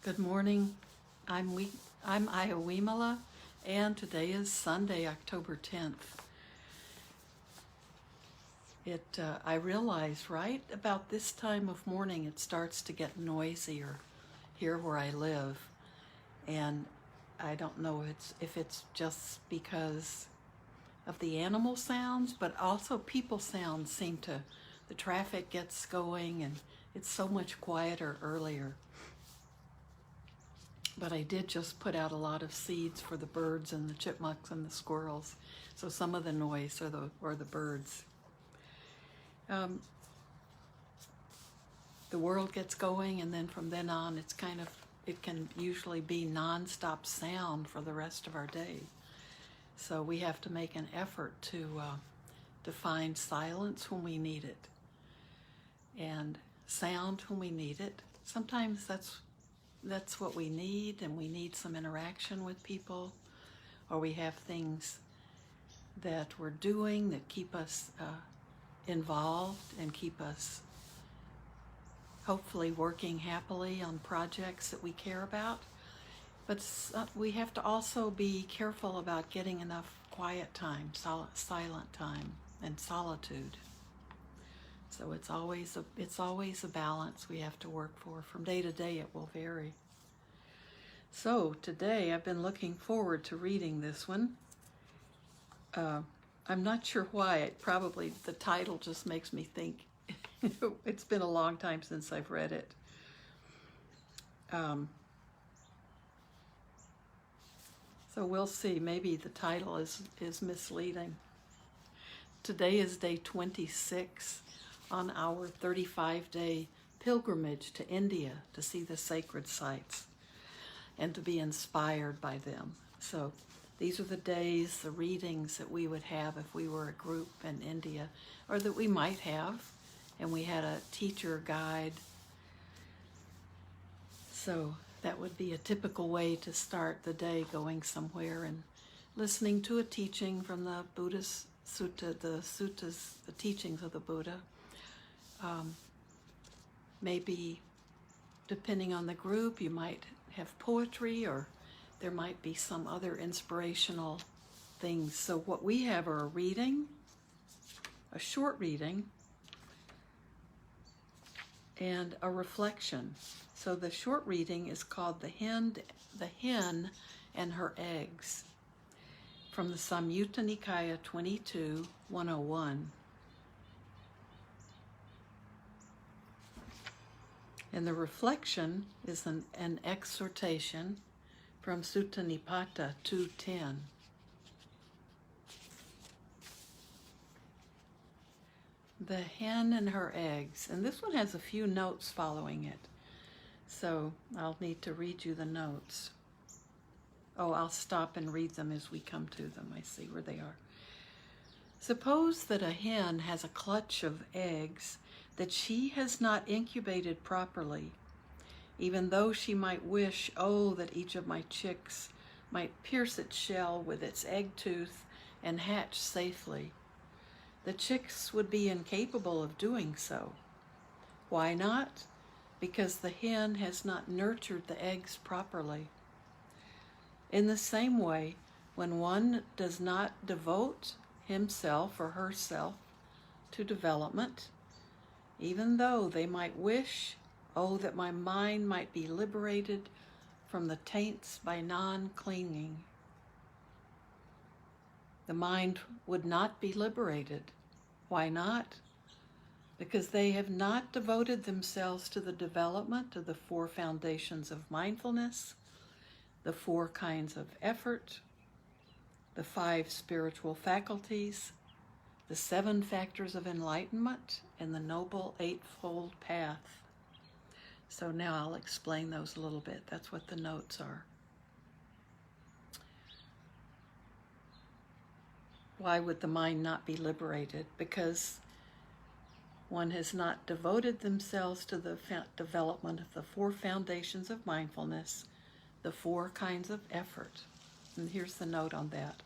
Good morning. I'm Ayya Vimala, and today is Sunday, October 10th. I realize right about this time of morning it starts to get noisier here where I live, and I don't know if it's just because of the animal sounds, but also people sounds the traffic gets going and it's so much quieter earlier. But I did just put out a lot of seeds for the birds and the chipmunks and the squirrels. So some of the noise are the birds. The world gets going, and then from then on, it can usually be nonstop sound for the rest of our day. So we have to make an effort to find silence when we need it, and sound when we need it. Sometimes that's what we need, and we need some interaction with people, or we have things that we're doing that keep us involved and keep us hopefully working happily on projects that we care about. But we have to also be careful about getting enough quiet time, silent time, and solitude. So it's always a balance we have to work for. From day to day, it will vary. So today, I've been looking forward to reading this one. I'm not sure why. Probably the title just makes me think. It's been a long time since I've read it. So we'll see. Maybe the title is misleading. Today is day 26 on our 35-day pilgrimage to India to see the sacred sites and to be inspired by them. So these are the days, the readings that we would have if we were a group in India, or that we might have, and we had a teacher guide. So that would be a typical way to start the day, going somewhere and listening to a teaching from the Buddhist sutta, the suttas, the teachings of the Buddha. Maybe, depending on the group, you might have poetry, or there might be some other inspirational things. So what we have are a short reading, and a reflection. So the short reading is called The Hen and Her Eggs, from the Samyutta Nikaya 22, 101. And the reflection is an exhortation from Sutta Nipata 210. The hen and her eggs. And this one has a few notes following it. So I'll need to read you the notes. Oh, I'll stop and read them as we come to them. I see where they are. Suppose that a hen has a clutch of eggs that she has not incubated properly, even though she might wish, that each of my chicks might pierce its shell with its egg tooth and hatch safely. The chicks would be incapable of doing so. Why not? Because the hen has not nurtured the eggs properly. In the same way, when one does not devote himself or herself to development, even though they might wish, that my mind might be liberated from the taints by non-clinging. The mind would not be liberated. Why not? Because they have not devoted themselves to the development of the 4 foundations of mindfulness, the 4 kinds of effort, the 5 spiritual faculties, the 7 factors of enlightenment, and the Noble Eightfold Path. So now I'll explain those a little bit. That's what the notes are. Why would the mind not be liberated? Because one has not devoted themselves to the development of the 4 foundations of mindfulness, the 4 kinds of effort. And here's the note on that.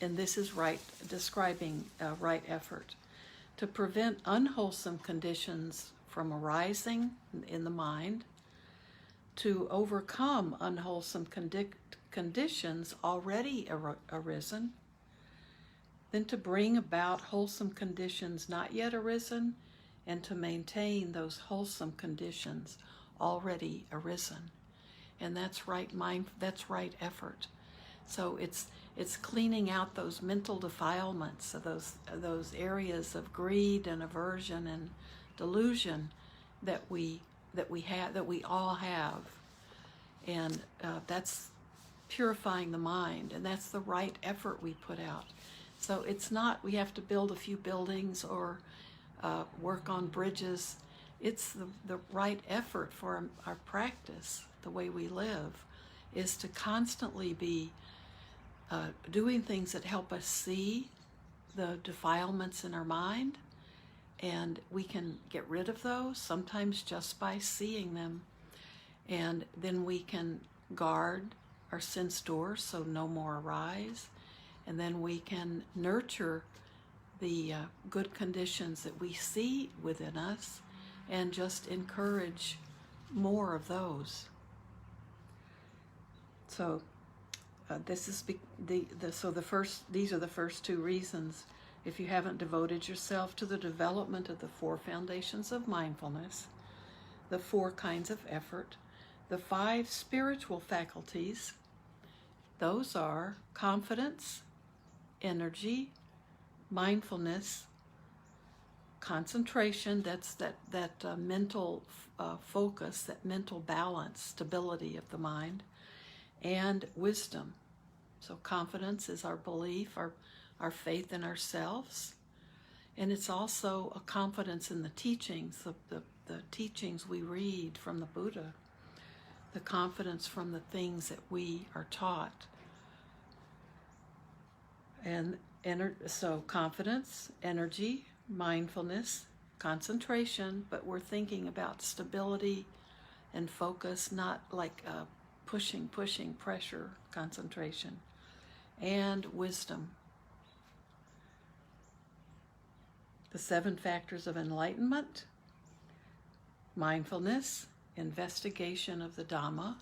And this is describing right effort. To prevent unwholesome conditions from arising in the mind, to overcome unwholesome conditions already arisen, then to bring about wholesome conditions not yet arisen, and to maintain those wholesome conditions already arisen. And that's right mind, that's right effort. So it's cleaning out those mental defilements of those areas of greed and aversion and delusion that we all have, and that's purifying the mind, and that's the right effort we put out. So it's not we have to build a few buildings or work on bridges. It's the right effort for our practice, the way we live, is to constantly be doing things that help us see the defilements in our mind, and we can get rid of those sometimes just by seeing them, and then we can guard our sense doors so no more arise, and then we can nurture the good conditions that we see within us and just encourage more of those. So these are the first two reasons. If you haven't devoted yourself to the development of the 4 foundations of mindfulness, the 4 kinds of effort, the 5 spiritual faculties, those are confidence, energy, mindfulness, concentration, that's that mental focus, that mental balance, stability of the mind, and wisdom. So confidence is our belief, our faith in ourselves, and it's also a confidence in the teachings, the teachings we read from the Buddha, the confidence from the things that we are taught. And so confidence, energy, mindfulness, concentration, but we're thinking about stability and focus, not like pushing, pressure, concentration, and wisdom. The 7 factors of enlightenment: mindfulness, investigation of the Dhamma,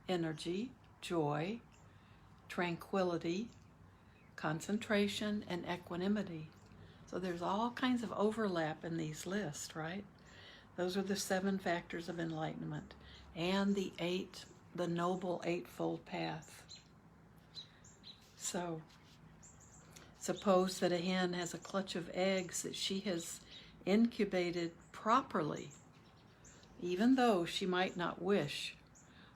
energy, joy, tranquility, concentration, and equanimity. So there's all kinds of overlap in these lists, right? Those are the 7 factors of enlightenment, and the Noble Eightfold Path. So suppose that a hen has a clutch of eggs that she has incubated properly, even though she might not wish,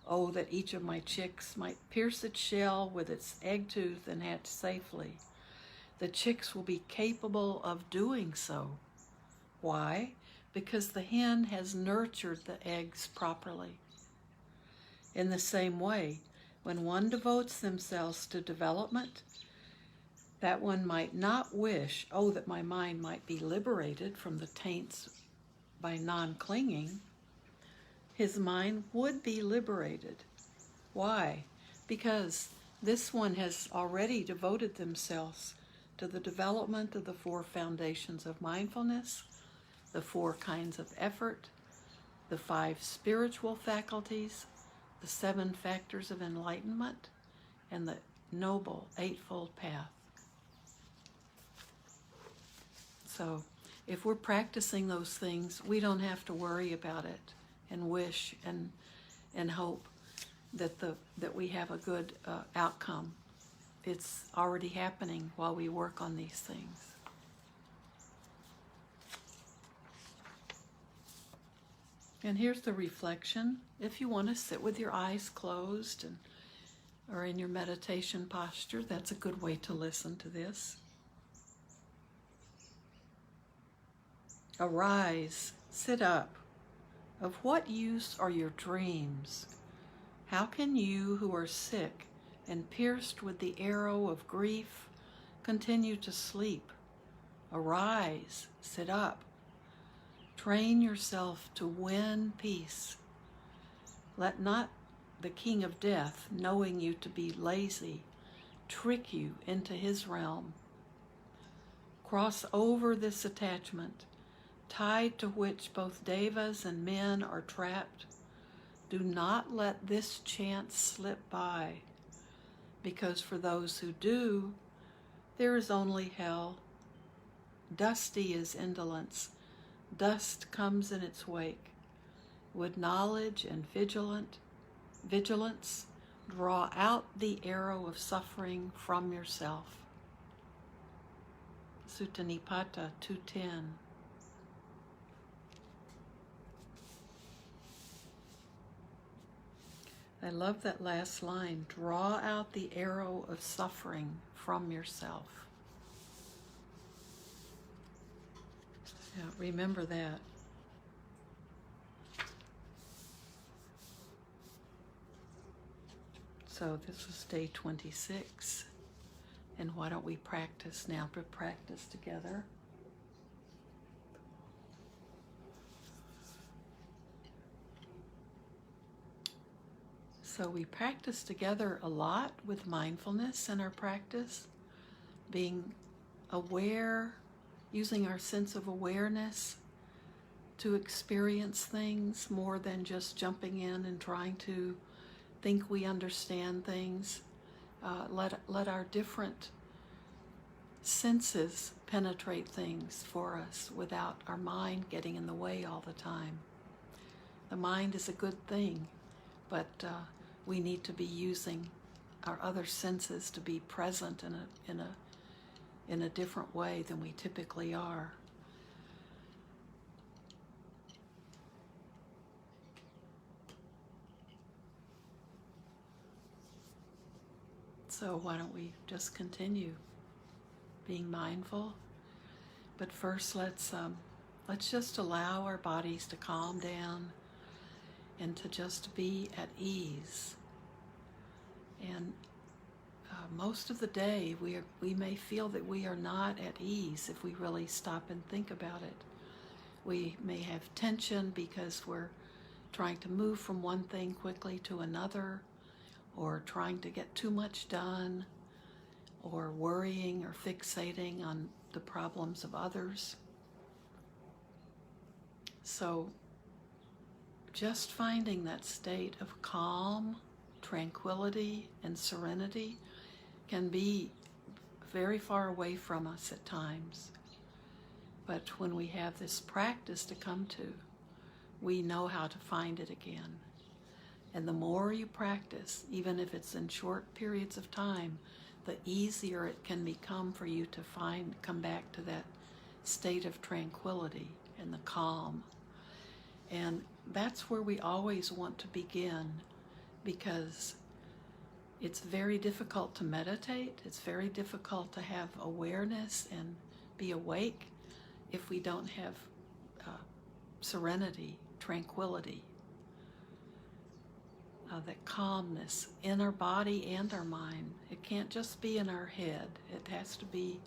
oh, that each of my chicks might pierce its shell with its egg tooth and hatch safely. The chicks will be capable of doing so. Why? Because the hen has nurtured the eggs properly. In the same way, when one devotes themselves to development, that one might not wish, oh, that my mind might be liberated from the taints by non-clinging. His mind would be liberated. Why? Because this one has already devoted themselves to the development of the 4 foundations of mindfulness, the 4 kinds of effort, the 5 spiritual faculties, the 7 factors of enlightenment, and the Noble Eightfold Path. So if we're practicing those things, we don't have to worry about it and wish and hope that we have a good outcome. It's already happening while we work on these things. And here's the reflection. If you want to sit with your eyes closed or in your meditation posture, that's a good way to listen to this. Arise, sit up. Of what use are your dreams? How can you who are sick and pierced with the arrow of grief continue to sleep? Arise, sit up. Train yourself to win peace. Let not the king of death, knowing you to be lazy, trick you into his realm. Cross over this attachment, tied to which both devas and men are trapped. Do not let this chance slip by, because for those who do, there is only hell. Dusty is indolence. Dust comes in its wake. Would knowledge and vigilance draw out the arrow of suffering from yourself. Sutta Nipata 210. I love that last line. Draw out the arrow of suffering from yourself. Yeah, remember that. So this was day 26. And why don't we practice now? To practice together. So we practice together a lot with mindfulness in our practice, being aware, using our sense of awareness to experience things more than just jumping in and trying to think we understand things. Let our different senses penetrate things for us without our mind getting in the way all the time. The mind is a good thing, but we need to be using our other senses to be present in a different way than we typically are. So why don't we just continue being mindful? But first, let's just allow our bodies to calm down and to just be at ease. And most of the day, we may feel that we are not at ease if we really stop and think about it. We may have tension because we're trying to move from one thing quickly to another, or trying to get too much done, or worrying or fixating on the problems of others. So just finding that state of calm, tranquility, and serenity can be very far away from us at times. But when we have this practice to come to, we know how to find it again. And the more you practice, even if it's in short periods of time, the easier it can become for you to come back to that state of tranquility and the calm. And that's where we always want to begin, because it's very difficult to meditate. It's very difficult to have awareness and be awake if we don't have serenity, tranquility, that calmness in our body and our mind. It can't just be in our head. It has to be,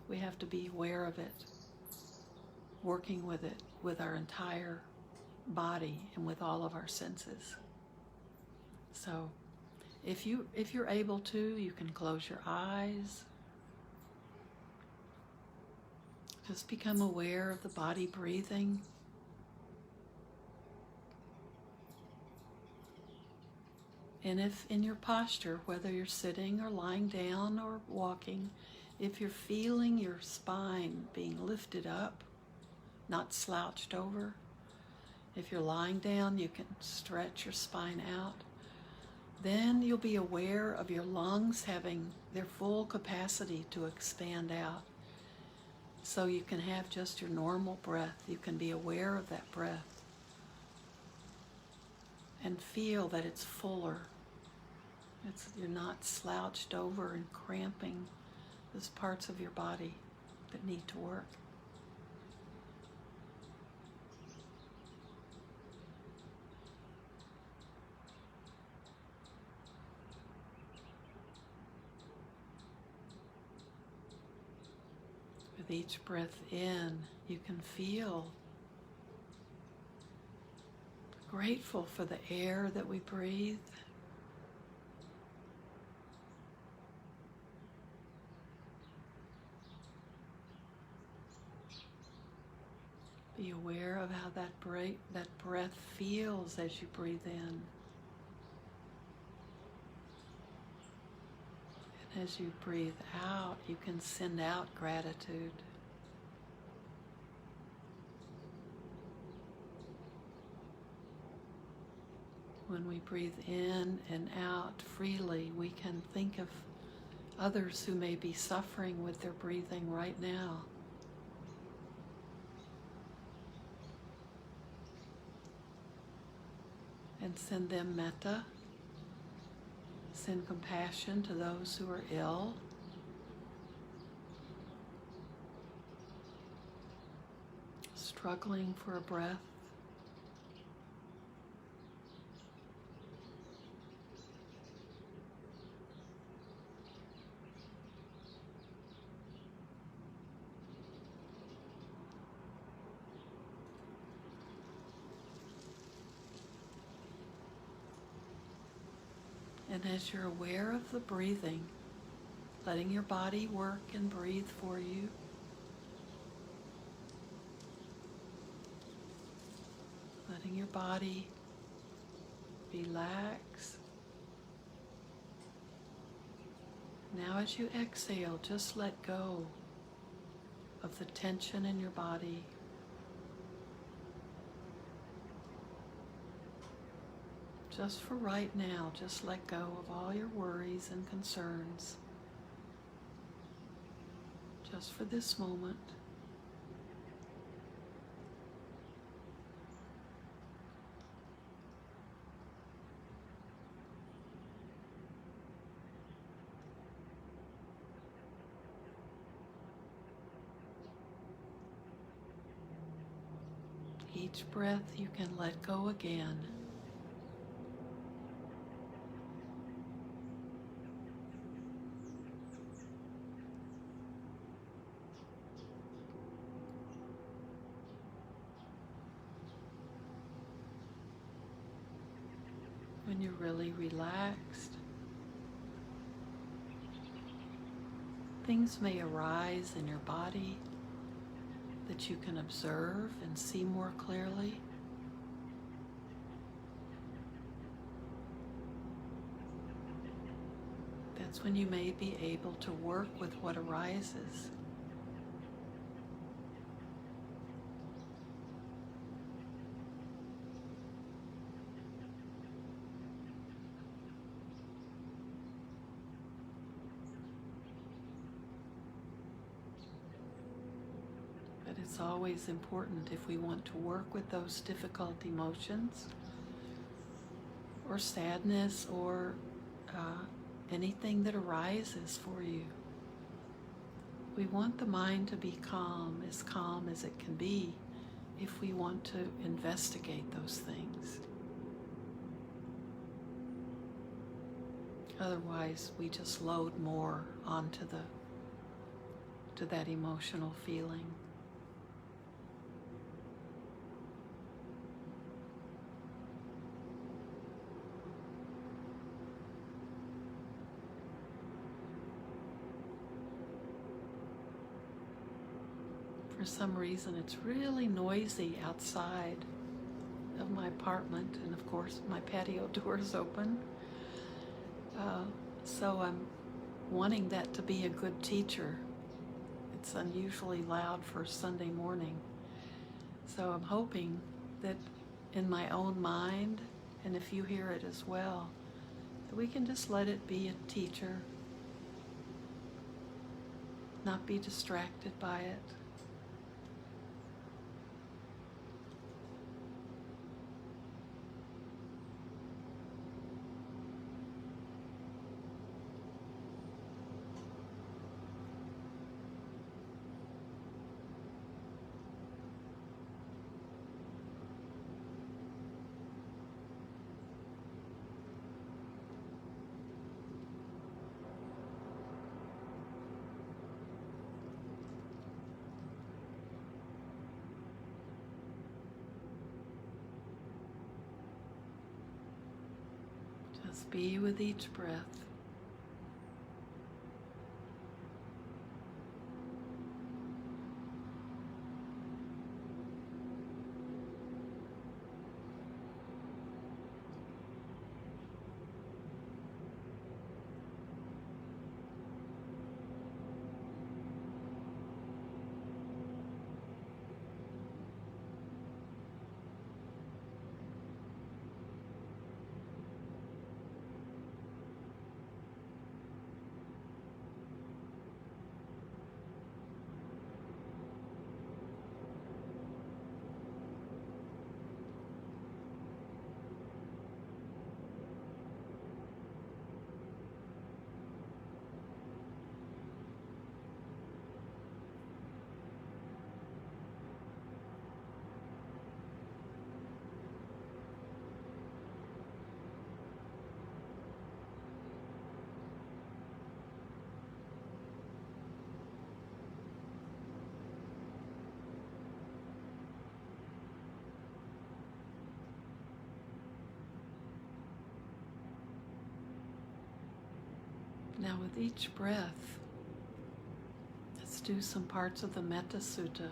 we have to be aware of it, working with it with our entire body and with all of our senses. So if you're able to, you can close your eyes. Just become aware of the body breathing. And if in your posture, whether you're sitting or lying down or walking, if you're feeling your spine being lifted up, not slouched over, if you're lying down, you can stretch your spine out. Then you'll be aware of your lungs having their full capacity to expand out. So you can have just your normal breath. You can be aware of that breath and feel that it's fuller. You're not slouched over and cramping those parts of your body that need to work. With each breath in, you can feel grateful for the air that we breathe. Be aware of how that breath feels as you breathe in. And as you breathe out, you can send out gratitude. When we breathe in and out freely, we can think of others who may be suffering with their breathing right now. And send them metta, send compassion to those who are ill. Struggling for a breath. And as you're aware of the breathing, letting your body work and breathe for you, letting your body relax. Now as you exhale, just let go of the tension in your body. Just for right now, just let go of all your worries and concerns. Just for this moment. Each breath you can let go again. When you're really relaxed, things may arise in your body that you can observe and see more clearly. That's when you may be able to work with what arises. But it's always important, if we want to work with those difficult emotions or sadness or anything that arises for you. We want the mind to be calm as it can be if we want to investigate those things. Otherwise, we just load more onto that emotional feeling. For some reason, it's really noisy outside of my apartment, and of course my patio door is open. So I'm wanting that to be a good teacher. It's unusually loud for Sunday morning. So I'm hoping that in my own mind, and if you hear it as well, that we can just let it be a teacher, not be distracted by it. Just be with each breath. Now with each breath, let's do some parts of the Metta Sutta.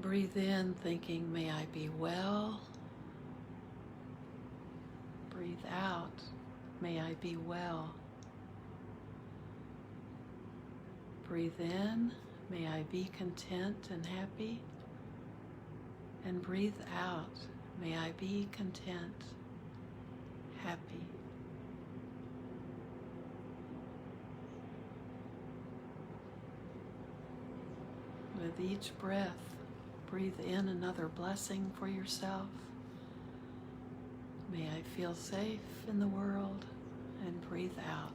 Breathe in thinking, may I be well. Breathe out, may I be well. Breathe in, may I be content and happy. And breathe out, may I be content, happy. With each breath, breathe in another blessing for yourself. May I feel safe in the world, and breathe out.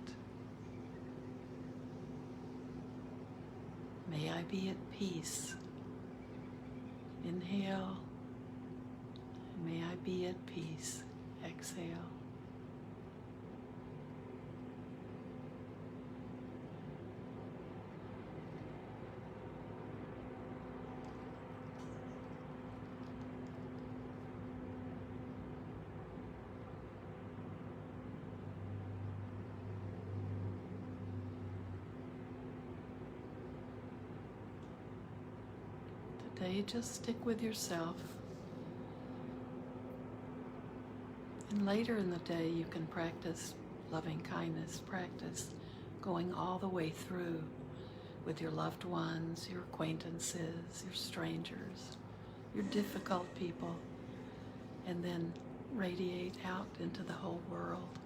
May I be at peace. Inhale, and may I be at peace. Exhale. Today, just stick with yourself. And later in the day, you can practice loving kindness, practice going all the way through with your loved ones, your acquaintances, your strangers, your difficult people, and then radiate out into the whole world.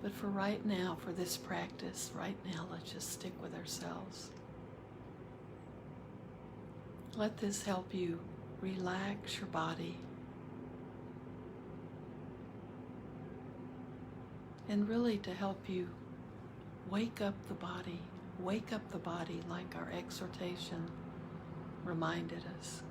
But for right now, for this practice, right now, let's just stick with ourselves. Let this help you relax your body and really to help you wake up the body like our exhortation reminded us.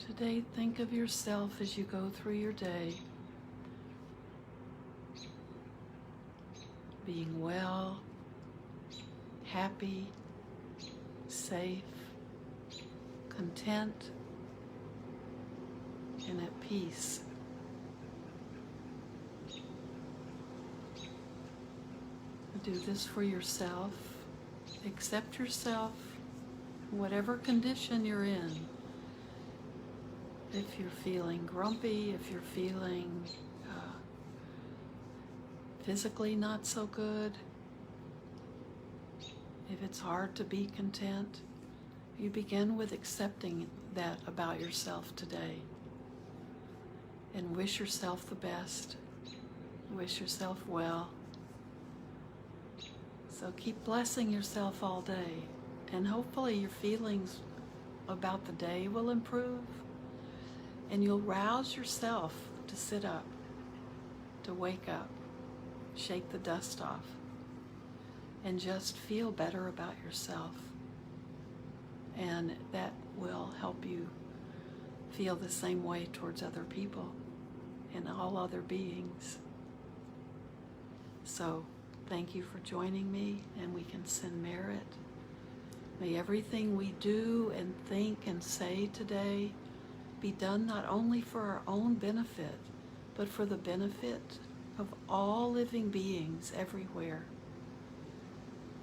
Today, think of yourself as you go through your day, being well, happy, safe, content, and at peace. Do this for yourself. Accept yourself, whatever condition you're in. If you're feeling grumpy, if you're feeling physically not so good, if it's hard to be content, you begin with accepting that about yourself today. and wish yourself the best. Wish yourself well. So keep blessing yourself all day, and hopefully your feelings about the day will improve, and you'll rouse yourself to sit up, to wake up, shake the dust off, and just feel better about yourself. And that will help you feel the same way towards other people and all other beings. So thank you for joining me, and we can send merit. May everything we do and think and say today be done not only for our own benefit, but for the benefit of all living beings everywhere.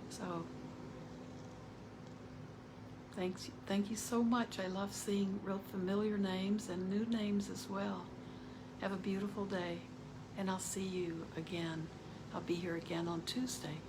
So thank you so much. I love seeing real familiar names and new names as well. Have a beautiful day, and I'll see you again. I'll be here again on Tuesday.